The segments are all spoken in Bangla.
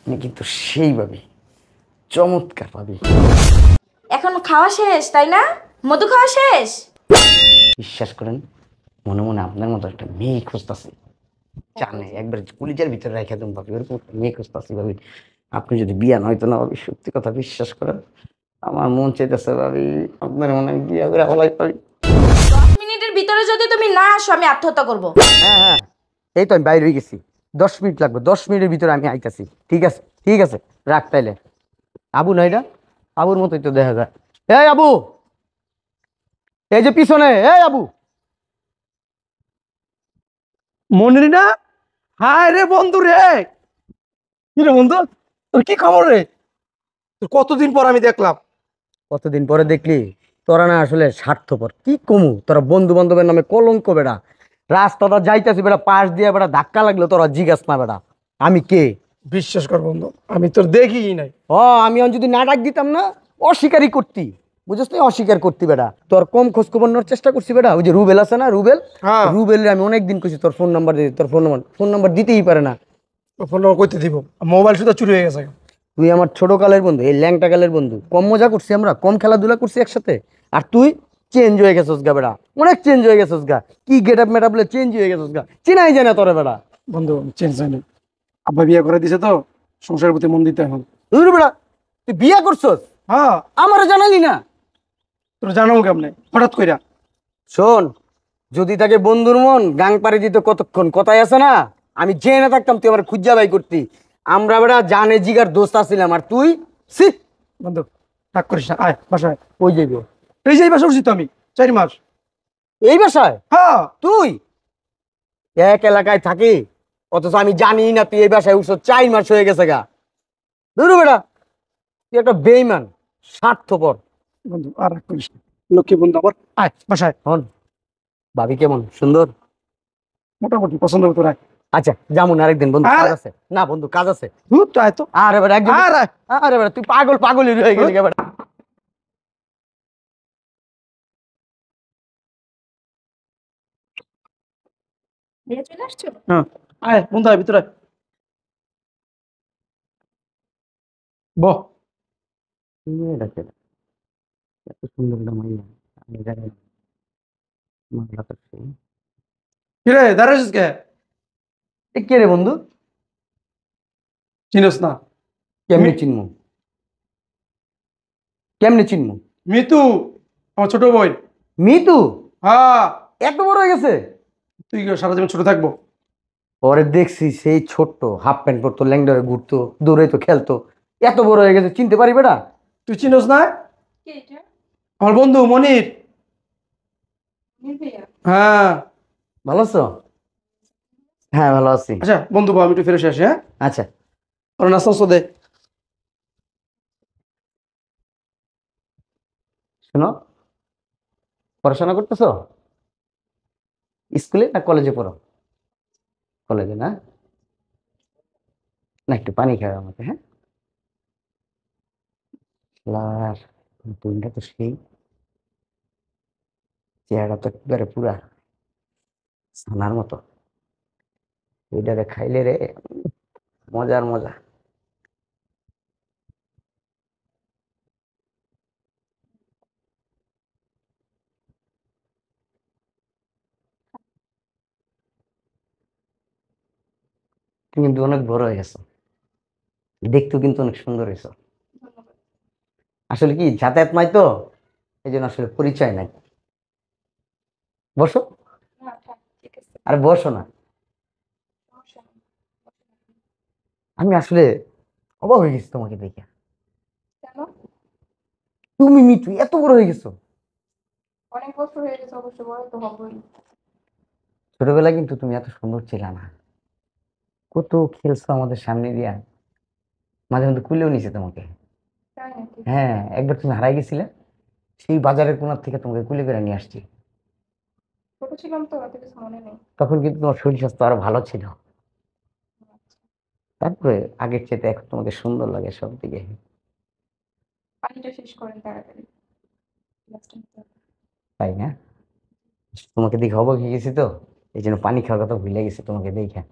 আপনি কিন্তু সেইভাবে চমৎকার ভাবি। এখন খাওয়া শেষ তাই না? মধু খাওয়া শেষ? বিশ্বাস করেন, মনে মনে আপনার মতো একটা মেয়ে খুঁজতেছি। জানে একবার কলিজার ভিতরে রেখে দেন ভাবি, ওরকম একটা মেয়ে খুঁজতেছি ভাবি। আপনি যদি বিয়া নয়তো না ভাবি, সত্যি কথা বিশ্বাস করেন, আমার মন চাইতেছে ভাবি আপনার মনে হয় বিয়া করে হলাই ভাবি। 10 মিনিটের ভিতরে যদি তুমি না আসো আমি আত্মহত্যা করব। হ্যাঁ হ্যাঁ, এই তো আমি বাইরে হয়ে গেছি। 10 মিনিট লাগবে, 10 মিনিটের ভিতরে আমি আইতাছি। ঠিক আছে ঠিক আছে, রাখ তাইলে। আবু না এটা? আবুর মতোই তো দেখা যায়। এই আবু, এই যে পিছনে, এই আবু। মনির না? হায় রে বন্ধু রে, কি রে বন্ধু, তোর কি খবর রে? তোর কতদিন পর আমি দেখলাম। কতদিন পরে দেখলি? তোরা না আসলে স্বার্থপর, কি কমু, তোরা বন্ধু বান্ধবের নামে কলঙ্ক বেড়া। রাস্তাটা যাইতাছি বেড়া, পাশ দিয়ে বেড়া ধাক্কা লাগলো, তোরা জিজ্ঞাস না বেড়া আমি কে। বিশ্বাস কর বন্ধু, আমি তোর দেখিই নাই। ও আমি যদি না ডাক দিতাম না, অস্বীকারই করতি, বুঝছ না? অস্বীকার করতি বেটা। তোর কম খোঁজ খবর নেওয়ার চেষ্টা করছি বেটা। ওই যে রুবেল আছে না, রুবেল, হ্যাঁ, রুবেলের আমি অনেকদিন কইছি তোর ফোন নাম্বার দিতে, তোর ফোন নাম্বার দিতেই পারে না। ফোন নাম্বার করতে দিব, মোবাইল শুধু চুরি হয়ে গেছে। তুই আমার ছোট কালের বন্ধু, এই ল্যাংটা কালের বন্ধু, কম মজা করছি আমরা, কম খেলাধুলা করছি একসাথে। আর তুই চেঞ্জ হয়ে গেছিস গা বেটা, অনেক চেঞ্জ হয়ে গেছিস গা। কি গেট আপ মেট বলে চেঞ্জ হয়ে গেছিস গা, চিনাই যায় না তোরে বেটা। বন্ধু চেঞ্জ হয়নি, আব্বা বিয়ে করে দিছে তো, সংসারের প্রতি মন দিতে এখন। তুই বেটা, তুই বিয়া করছস? হ্যাঁ, আমারও জানালি না? তোর জানাও কেমনে হঠাৎ কইরা? শোন, যদি তাকে বন্ধুর মন গাং পাড়ি দিত কতক্ষণ, কথাই আছে না, আমি জেনে থাকতাম তুই আমার খুঁজা বাই করতি। আমরা বেটা জানে জিগার দোস্ত আছিলাম, আর তুই সি। বন্ধু রাগ করিস না, আয় বাসায়। ওই যাইব এই যে এই বাসা উঠছি তো আমি 4 মাস। এই বাসায়? হ্যাঁ, তুই এক এলাকায় থাকি, অথচ আমি জানি না তুই এই বাসায় উঠছ, 4 মাস হয়ে গেছে গা। ধরু বেটা, তুই একটা বেইমান, স্বার্থপর। বন্ধু আর রাগ করিস না, লক্ষ্মী বন্ধু আমার, আয় বাসায়। হন, ভাবি কেমন সুন্দর? মোটামুটি পছন্দ হতো রাখ। আচ্ছা যেমন আরেকদিন, বন্ধু কাজ আরে, আছে না, বন্ধু কাজ আছে। ধুর তো আয় তো। আরে বেটা একদিন, আর আয়। আরে বেটা তুই পাগল পাগলই রয়ে গেলি গে বেটা। দিয়ে চলে আসছো? হ্যাঁ, আয় বন্ধু, আয় ভিতরে আয়। বহ। মেয়েটা কে? এত সুন্দর একটা মাইয়া, আমি জানি না। মাইয়া তো সেই। কিরে দাঁড়াইছিস কে? এ কে রে বন্ধু? চিনস না? কেমনে চিনমু? কেমনে চিনমু? মিতু, আমার ছোট বোন। মিতু? হ্যাঁ। এত বড় হয়ে গেছে? তুই কি সারা জীবন ছোট থাকবো? পরে দেখছি সেই ছোট্ট হাফ প্যান্ট পরতো, ল্যাংডা হয়ে ঘুরতো, দৌড়াইতো, খেলতো, এত বড় হয়ে গেছে, চিনতে পারি বেটা? তুই চিনস না? কে এটা? আমার বন্ধু মনির। ভাইয়া। হ্যাঁ। ভালো আছো? হ্যাঁ ভালো আছি। আচ্ছা বন্ধু বল, আমি একটু ফেরত আসি। হ্যাঁ, আচ্ছা ওরা নাস্তা নাস্তা দে। শোনো, পড়াশোনা করতেছো? স্কুলে না কলেজে পড়ো? কলেজে না? না একটু পানি খাও আমাকে, হ্যাঁ? আর তুইটা তো সেই, চেহারা তো একেবারে পুরা ছানার মতো। ওইটারে খাইলে রে মজার মজা। তুমি কিন্তু অনেক বড় হয়ে গেছো, দেখতেও কিন্তু অনেক সুন্দর হয়েছো। আসলে কি যাতায়াত নাই তো, এই জন্য আসলে পরিচয় নাই। বসো, না থাক, ঠিক আছে। আর বসো না। সমস্যা নেই। আমি আসলে অবাক হয়ে গেছি তোমাকে দেখে। কেন? তুমি মিঠু এত বড় হয়ে গেছো। অনেক বছর হয়ে গেছে, অবশ্য বড় তো হবই। ছোটবেলায় কিন্তু তুমি এত সুন্দর ছিলে না, কত খেলছো আমাদের সামনে দিয়া, মাঝে মধ্যে কুলেও নিছে তোমাকে। তাই নাকি? হ্যাঁ, একবার তুমি হারাই গেছিলে, সেই বাজারের কোনার থেকে তোমাকে কুলে করে নিয়ে আসছি। ছোট ছিলাম তো, অত কিছু মনে নেই। তখন কিন্তু তোমার শরীর স্বাস্থ্য আরো ভালো ছিল। তারপরে আগের চেয়ে এখন তোমাকে সুন্দর লাগে সব দিকে। পানিটা শেষ করেন তাড়াতাড়ি, গ্লাসটা নিতে হবে। তাই না? তোমাকে দেখে অবাক হয়ে গেছি তো, এই জন্য পানি খাওয়ার কথা ভুলে গেছি তোমাকে দেখে।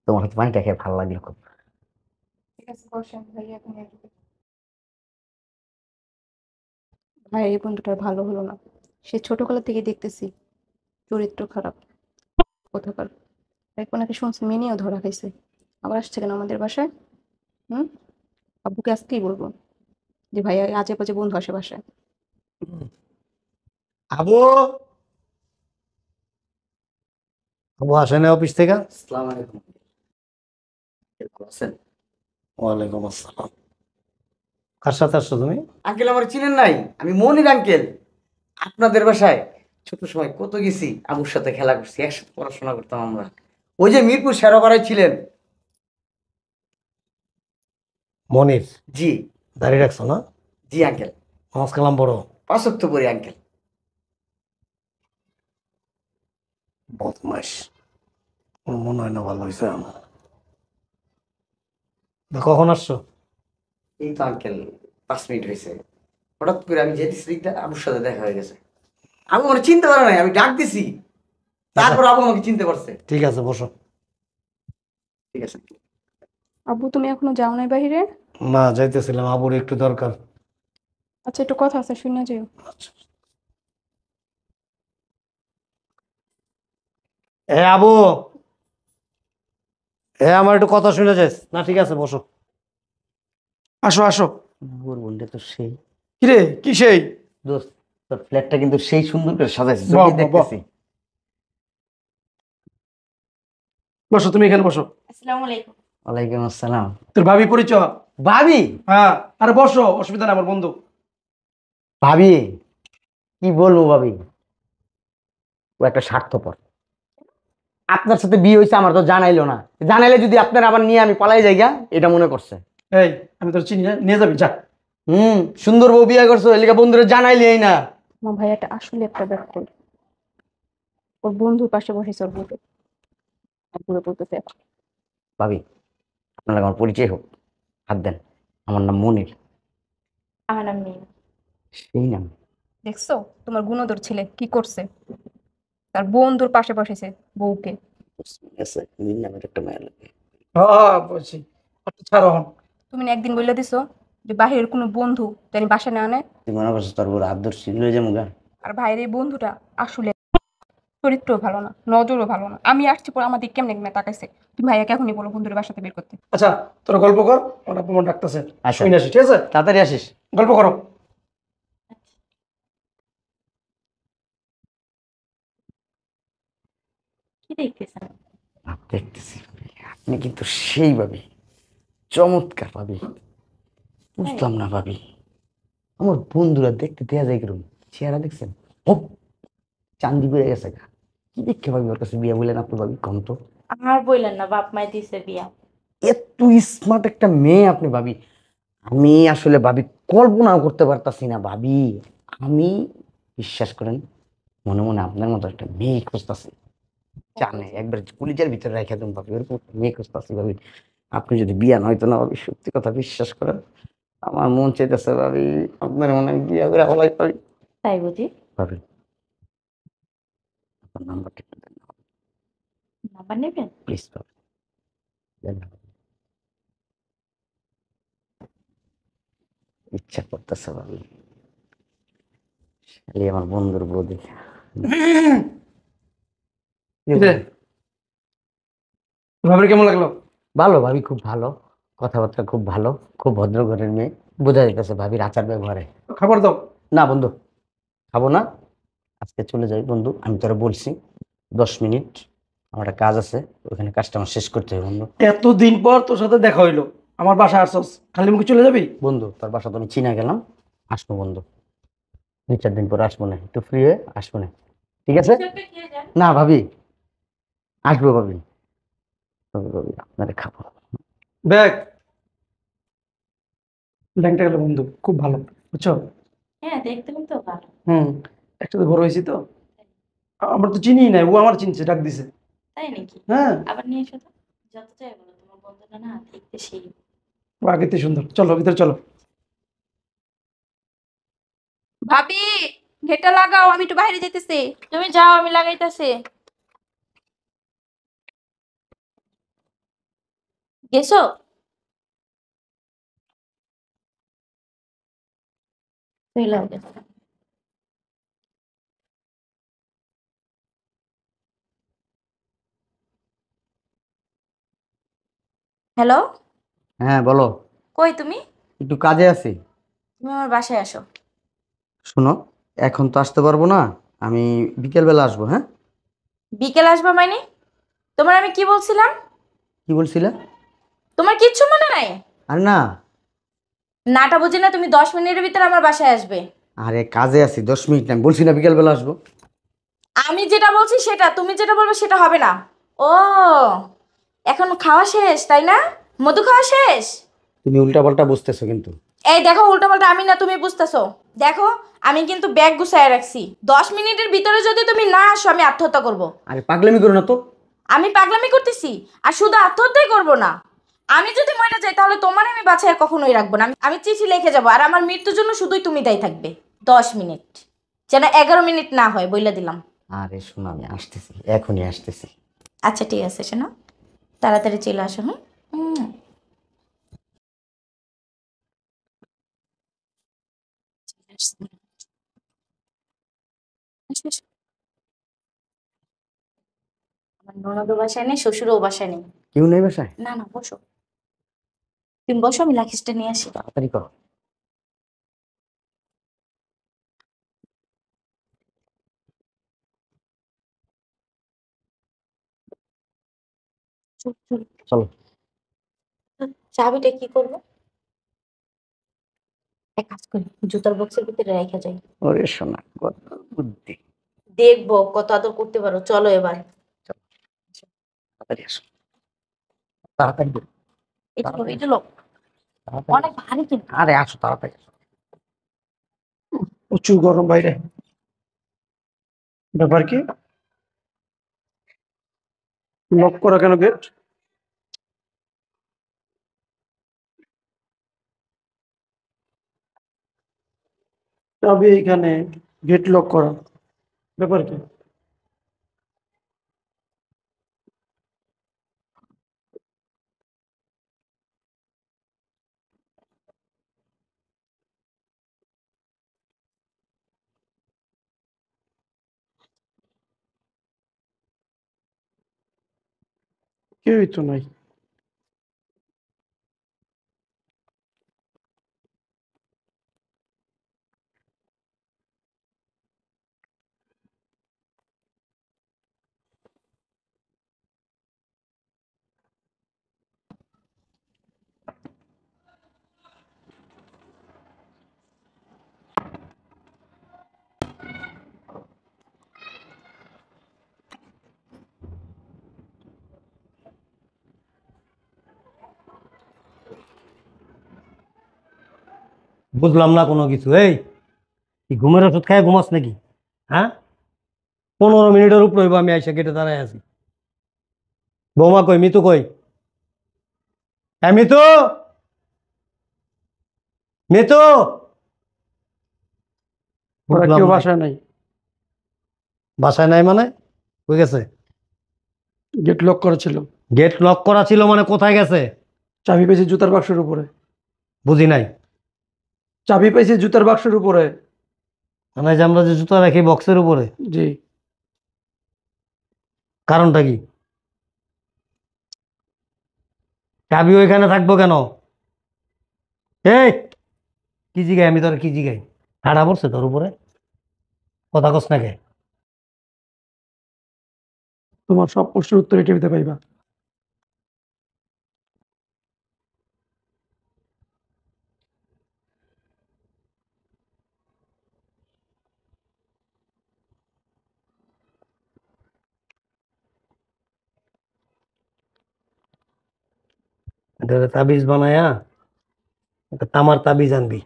তোমার হাতে পানিটা খেয়ে ভালো লাগলো খুব। ঠিক আছে, বসেন, ভাইয়া এখন আসবে। ভাই, এই বন্ধুটার ভালো হলো না। সে ছোটবেলা থেকে দেখতেছি চরিত্র খারাপ কোথাকার। একবার নাকি শুনছি মিনিও ধরা খাইছে। আবার আসছে কেন আমাদের বাসায়? হুম? আব্বুকে আজকেই বলবো যে ভাইয়া আজে বাজে বন্ধু আসে বাসায়। আবু, আবু আসে না অফিস থেকে? আসসালামু আলাইকুম। ভালো আছেন? ওয়ালাইকুম আসসালাম। কার সাথে আসছো তুমি? আঙ্কেল আমার চিনেন নাই? আমি মনির আঙ্কেল। আপনাদের বাসায় ছোট সময় কত গেছি, আবুর সাথে খেলা করছি, একসাথে পড়াশোনা করতাম আমরা। ওই যে মিরপুর শেরাপাড়ায় ছিলেন। মনির? জি। দাঁড়িয়ে রাখছো না? জি আঙ্কেল। নামাজ কালাম বড়। 5 ওয়াক্ত পড়ি আঙ্কেল। বদমাইশ। আমার মনে হয় না ভালো হয়েছে আমার। তা কখন আসছো? এই তো আঙ্কেল 5 মিনিট হয়েছে। হঠাৎ করে আমি যেতেছি দিকটা আবুর সাথে দেখা হয়ে গেছে। আবু মানে চিনতে পারে নাই, আমি ডাক দিছি, তারপর আবু আমাকে চিনতে পারছে। ঠিক আছে, বসো। ঠিক আছে। আব্বু, তুমি এখনো যাও নাই বাহিরে? না, যাইতেছিলাম, আবুর একটু দরকার। আচ্ছা, একটু কথা আছে, শুনে যাও। আচ্ছা। এ আবু, আমার একটু কথা শুনে যাস না? ঠিক আছে, বসো। আসো আসো। আবুর বোনটা তো সেই। কিরে, কি সেই? দোস্ত, তোর ফ্ল্যাটটা কিন্তু সেই সুন্দর করে সাজাইছে, বাহ, চোখেই বাহ, বাহ। দেখতেছি। বসো, তুমি এখানে বসো। আসসালামু আলাইকুম। ওয়ালাইকুম আসসালাম। তোর ভাবি পরিচয়? ভাবি? হ্যাঁ। আরে বসো, অসুবিধা নেই, আমার বন্ধু। ভাবি? কি বলবো ভাবি, ও একটা স্বার্থপর। আপনার সাথে বিয়ে হয়েছে আমার তো জানাইলো না, জানাইলে যদি আপনার আবার নিয়ে আমি পালাই যাই গা, এটা মনে করছে। এই, আমি তোর চিনি না, নিয়ে যাবি, যা। সুন্দর বউ বিয়ে করছো, এলাকা বন্ধুরা জানাইলেই না। আমার ভাইয়াটা আসলে একটা ব্যক্তি। ওর বন্ধুর পাশে বসেছে ওর বউকে। আব্বুরে বলতেছে এখন। ভাবি, আপনার আমার পরিচয় হোক, হাত দেন। আমার নাম মনির। আমার নাম মিম। সেই নাম? দেখছো তোমার গুণধর ছেলে কি করছে? তার বন্ধুর পাশে বসেছে বউকে। আছে, মীর নামের একটা মেয়ে লাগে। হ্যাঁ, বলছি। আচ্ছা, ছাড়ো হন। তুমি না একদিন বলে দিছো যে বাহিরের কোনো বন্ধু জানি বাসা না আনে। তুই মনে করছিস তোর বড় আদর শিখলে যাবো গা? আর ভাইয়ের এই বন্ধুটা আসলে চরিত্রও ভালো না, নজরও ভালো না। আমি আসছি পরে আমাদের কেমনে কেমনে তাকাইছে। তুমি ভাইয়াকে এখনই বলো বন্ধুর বাসাতে বের করতে। আচ্ছা, তোরা গল্প কর, আমার আপু মন ডাকতেছে। আচ্ছা। শুই না, ঠিক আছে? তাড়াতাড়ি আসিস। গল্প করো। কি দেখতেছেন? দেখতেছি ভাবি, আপনি কিন্তু সেই ভাবি, চমৎকার ভাবি। বুঝলাম না ভাবি, আমার বন্ধুরা দেখতে দেয়া যায় কিরকম, চেহারা দেখছেন? ও, চান্দি পড়ে গেছে গা। কি দেখে ভাবি ওর কাছে বিয়ে বললেন আপনি ভাবি, কম তো। আর বললেন না, বাপ মাই দিছে বিয়া। এত স্মার্ট একটা মেয়ে আপনি ভাবি, আমি আসলে ভাবি কল্পনাও করতে পারতাছি না ভাবি। আমি, বিশ্বাস করেন, মনে মনে আপনার মতো একটা মেয়ে খুঁজতাছি। জানে একবার কলিজার ভিতরে রেখে দেন ভাবি, ওরকম একটা মেয়ে খুঁজতাছি ভাবি। আপনি যদি বিয়া নয়তো না ভাবি, সত্যি কথা বিশ্বাস করেন, আমার মন চাইতেছে ভাবি আপনার মনে হয় বিয়া করে হলাই ভাবি। তাই বুঝি? ভাবি, আপনার নাম্বারটা একটু দেন না নাম্বার নেবেন? প্লিজ ভাবি, দেন না ভাবি। ইচ্ছা করতেছে ভাবি, খালি আমার বন্ধুর বউ দেখে। কিরে, তোর ভাবির কেমন লাগলো? ভালো ভাবি, খুব ভালো, কথাবার্তা খুব ভালো, খুব ভদ্র ঘরের মেয়ে, বোঝা যাইতেছে ভাবির আচার ব্যবহারে। খাবার দাও। না বন্ধু, খাবো না, আজকে চলে যাই বন্ধু। আমি তোরা বলছি 10 মিনিট, আমার একটা কাজ আছে, ওখানে কাজটা আমার শেষ করতে হবে বন্ধু। এতদিন পর তোর সাথে দেখা হইলো, আমার বাসায় আসছস, খালি মুখে চলে যাবি? বন্ধু তোর বাসা তো আমি চিনা গেলাম, আসবো বন্ধু, 2-4 দিন পর আসবো না, একটু ফ্রি হয়ে আসবো না, ঠিক আছে? না ভাবি, আসবো ভাবি, ভাবি ভাবি আপনারে খাবো। দেখ, ব্যাংকটা গেল বন্ধু, খুব ভালো, বুঝছো? হ্যাঁ, দেখতে কিন্তু ভালো। হুম। একসাথে বড় হয়েছি তো, আমরা তো চিনি নাই, ও আমার চিনছে, ডাক দিছে। তাই নাকি? হ্যাঁ, আবার নিয়ে এসো তো। যত চাই বলো, তোমার বন্ধুটা না দেখতে সেই। ও আগের থেকে সুন্দর। চলো ভিতরে চলো। ভাবি, ঘেটা লাগাও, আমি একটু বাইরে যেতেছি। তুমি যাও, আমি লাগাইতাছি। গেছো? চলে গেছো। হ্যালো, হ্যাঁ বলো। কই তুমি? একটু কাজে আছি। তুমি আমার বাসায় আসো। শোনো, এখন তো আসতে পারবো না, আমি বিকেলবেলা আসবো। হ্যাঁ, বিকেল আসবা মানে? তোমার আমি কি বলছিলাম? কি বলছিলে? তোমার কিচ্ছু মনে নাই? আরে না, নাটা বুঝি না, তুমি 10 মিনিটের ভিতরে আমার বাসায় আসবে। আরে কাজে আছি, 10 মিনিট না, আমি বলছি না বিকেলবেলা আসবো। আমি যেটা বলছি সেটা, তুমি যেটা বলবে সেটা হবে না। ও, এখন খাওয়া শেষ তাই না? মধু খাওয়া শেষ? তুমি উল্টাপাল্টা বুঝতেছো কিন্তু। এই দেখো, উল্টাপাল্টা আমি না, তুমি বুঝতেছো। দেখো, আমি কিন্তু ব্যাগ গুছায় রাখছি। 10 মিনিটের ভিতরে যদি তুমি না আসো, আমি আত্মহত্যা করব। আরে পাগলামি করো না তো। আমি পাগলামি করতেছি? আর শুধু আত্মহত্যাই করব না, আমি যদি মরে যাই তাহলে তোমার আমি বাছাই কখনোই রাখবো না। আমি চিঠি লিখে যাব, আর আমার মৃত্যুর জন্য শুধুই তুমি দায়ী থাকবে। 10 মিনিট, যেন 11 মিনিট না হয়, বইলা দিলাম। আরে শোনো, আমি আসতেছি, এখনই আসতেছি। আচ্ছা ঠিক আছে, শোনো, তাড়াতাড়ি চলে আসো। হুম হুম। আসো, আসো। আমার ননদও বাসায় নেই, শ্বশুরও বাসায় নেই। কেউ নেই বাসায়? না না, বসো, তুমি বসো, আমি লাখিসটা নিয়ে আসি। তাড়াতাড়ি করো। চুপ চুপ। চলো। চাবিটা কি করবো? এক কাজ করি, জুতার বক্সের ভিতরে রেখে যাই। ওরে শোনা, কত বুদ্ধি। দেখবো কত আদর করতে পারো। চলো এবার। চলো, তাড়াতাড়ি আসো, তাড়াতাড়ি করো, এটা লো, তাড়াতাড়ি এটা আসো, লো। তাড়াতাড়ি অনেক আসো। ভারী কিন্তু। আরে আসো, তাড়াতাড়ি আসো। প্রচুর গরম বাইরে। ব্যাপার কি? লক করা কেন গেট? চাবি এইখানে, গেট লক করা। ব্যাপার কি? কেউই তো নাই। বুঝলাম না কোনো কিছু। এই কি ঘুমের ওষুধ খায় ঘুমাস নাকি? হ্যাঁ, 15 মিনিটের উপর হইব আমি আইসা গেটে দাঁড়ায় আছি। বৌমা কই, মিতু কই? হ্যাঁ মিতু, মিতু। ওরা বুঝলাম কেউ না। বাসায় নাই। বাসায় নাই মানে? কই গেছে? গেট লক করা ছিল। গেট লক করা ছিল মানে কোথায় গেছে? চাবি পাইছি জুতার বাক্সের উপরে। বুঝি নাই। চাবি পাইছি জুতার বাক্সের উপরে। মানে যে আমরা যে জুতা রাখি বক্সের উপরে, জি। কারণটা কি? চাবি ওইখানে থাকবো কেন? এই কি জিগাই আমি, তোর কি জিগাই? ঠাড়া পড়ছে তোর উপরে? কথা কস না কে? তোমার সব প্রশ্নের উত্তর এই টিভিতে পাইবা। এটা তাবিজ বানায়া একটা তামার তাবিজ আনবি।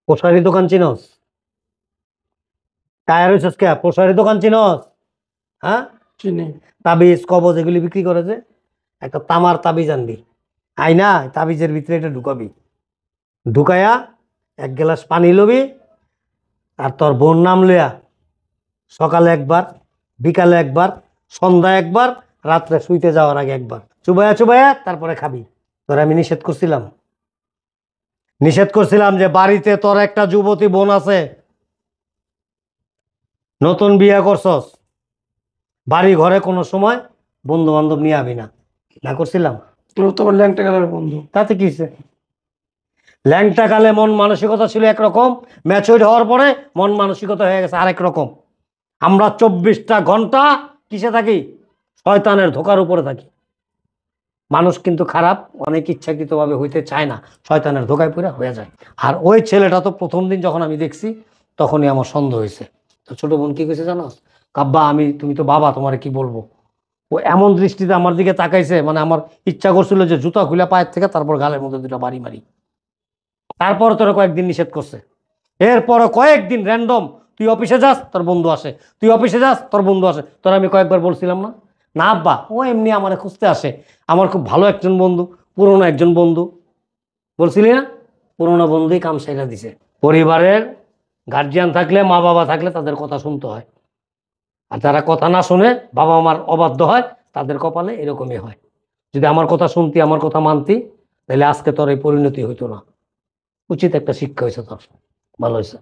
পোশারি দোকান চিনস? টায়ার হইছস কে? পোশারি দোকান চিনস? হ্যাঁ, চিনি। তাবিজ কবজ এগুলি বিক্রি করে যে, একটা তামার তাবিজ আনবি। আইনা তাবিজের ভিতরে এটা ঢুকাবি, ঢুকায়া 1 গ্লাস পানি লবি, আর তোর বোন নাম লইয়া সকালে একবার, বিকালে একবার, সন্ধ্যা একবার, রাত্রে শুইতে যাওয়ার আগে একবার চুবায়া চুবায়া তারপরে খাবি। তোর আমি নিষেধ করছিলাম, নিষেধ করছিলাম যে বাড়িতে তোর একটা যুবতী বোন আছে, নতুন বিয়ে করছস, বাড়ি ঘরে কোনো সময় বন্ধু বান্ধব নিয়ে আবি না, না করছিলাম? ও তো আমার ল্যাংটা গেলার বন্ধু। তাতে কি হইছে? ল্যাংটা কালে মন মানসিকতা ছিল একরকম, ম্যাচুরিট হওয়ার পরে মন মানসিকতা হয়ে গেছে আরেক রকম। আমরা 24টা ঘন্টা কিসে থাকি? শয়তানের ধোকার উপরে থাকি। মানুষ কিন্তু খারাপ অনেক ইচ্ছাকৃতভাবে হইতে চায় না, শয়তানের ধোকায় পুরা হয়ে যায়। আর ওই ছেলেটা তো প্রথম দিন যখন আমি দেখছি তখনই আমার সন্দেহ হয়েছে। তো ছোট বোন কি কইছে জানো? কাব্বা তুমি তো বাবা, তোমারে কি বলবো। ও এমন দৃষ্টিতে আমার দিকে তাকাইছে, মানে আমার ইচ্ছা করছিল যে জুতা খুলে পায়ের থেকে তারপর গালের মধ্যে দুটা বাড়ি মারি। তারপর তোরা কয়েকদিন নিষেধ করছে, এরপরও কয়েকদিন র্যান্ডম তুই অফিসে যাস তোর বন্ধু আসে, তুই অফিসে যাস তোর বন্ধু আসে। তোর আমি কয়েকবার বলছিলাম না, না আব্বা ও এমনি আমার খুঁজতে আসে, আমার খুব ভালো একজন বন্ধু, পুরনো একজন বন্ধু। বলছিলি না? পুরনো বন্ধুই কাম সেরা দিছে। পরিবারের গার্জিয়ান থাকলে, মা বাবা থাকলে তাদের কথা শুনতে হয়, আর যারা কথা না শুনে বাবা মার অবাধ্য হয় তাদের কপালে এরকমই হয়। যদি আমার কথা শুনতি, আমার কথা মানতি, তাহলে আজকে তোর এই পরিণতি হইতো না। উচিত একটা শিক্ষা হয়েছে তোর, ভালো হয়েছে।